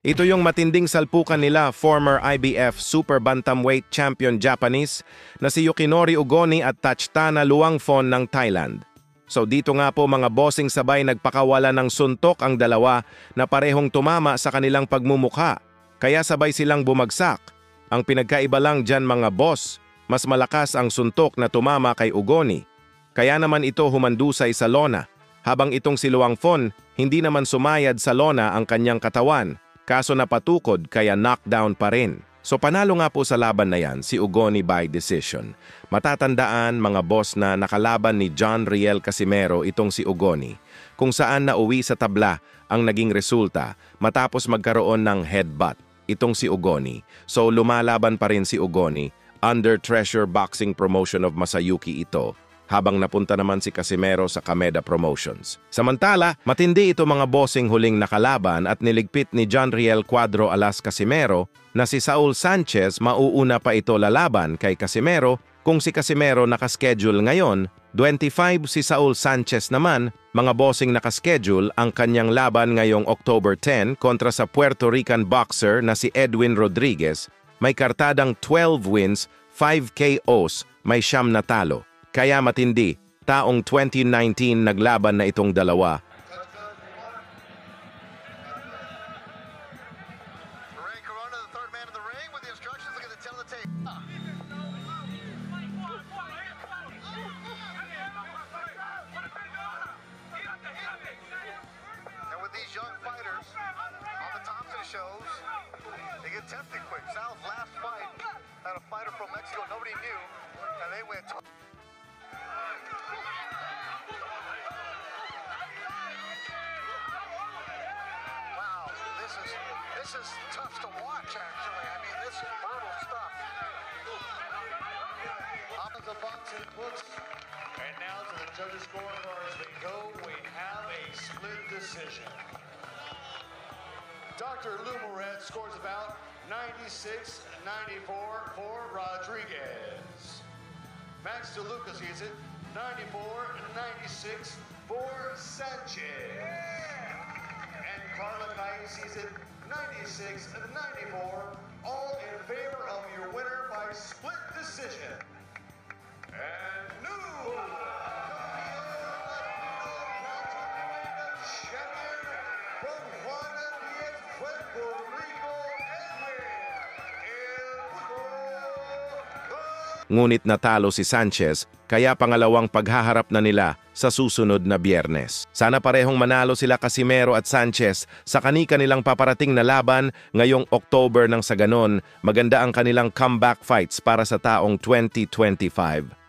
Ito yung matinding salpukan nila, former IBF Super Bantamweight Champion Japanese na si Yukinori Ugoni at Tachitana Luangphon ng Thailand. So dito nga po mga bossing sabay nagpakawala ng suntok ang dalawa na parehong tumama sa kanilang pagmumukha. Kaya sabay silang bumagsak. Ang pinagkaiba lang dyan mga boss, mas malakas ang suntok na tumama kay Ugoni. Kaya naman ito humandusay sa lona, habang itong si Luangphon hindi naman sumayad sa lona ang kanyang katawan. Kaso napatukod kaya knockdown pa rin. So panalo nga po sa laban na yan si Ugoni by decision. Matatandaan mga boss na nakalaban ni John Riel Casimero itong si Ugoni, kung saan nauwi sa tabla ang naging resulta matapos magkaroon ng headbutt itong si Ugoni. So lumalaban pa rin si Ugoni under Treasure Boxing Promotion of Masayuki ito, habang napunta naman si Casimero sa Kameda Promotions. Samantala, matindi ito mga bossing huling nakalaban at niligpit ni John Riel Cuadro alas Casimero na si Saul Sanchez mauuna pa ito lalaban kay Casimero kung si Casimero nakaschedule ngayon, 25 si Saul Sanchez naman, mga bossing nakaschedule ang kanyang laban ngayong October 10 kontra sa Puerto Rican boxer na si Edwin Rodriguez, may kartadang 12 wins, 5 KOs, may 9 na talo. Kaya matindi, taong 2019 naglaban na itong dalawa. This is tough to watch, actually. I mean, this is brutal stuff. Up at the boxing books. And now to the judges' scorecards we go. We have a split decision. Dr. Lou Moret scores about 96-94 for Rodriguez. Max DeLuca sees it 94-96 for Sanchez. And Carla Knight sees it 96-94, all in favor of your winner by split decision. And new champion from Juan Diaz, Puerto Rico, Ngunit natalo si Sanchez, kaya pangalawang paghaharap na nila sa susunod na Biyernes. Sana parehong manalo sila Casimero at Sanchez sa kani-kanilang paparating na laban ngayong October nang sa ganon, maganda ang kanilang comeback fights para sa taong 2025.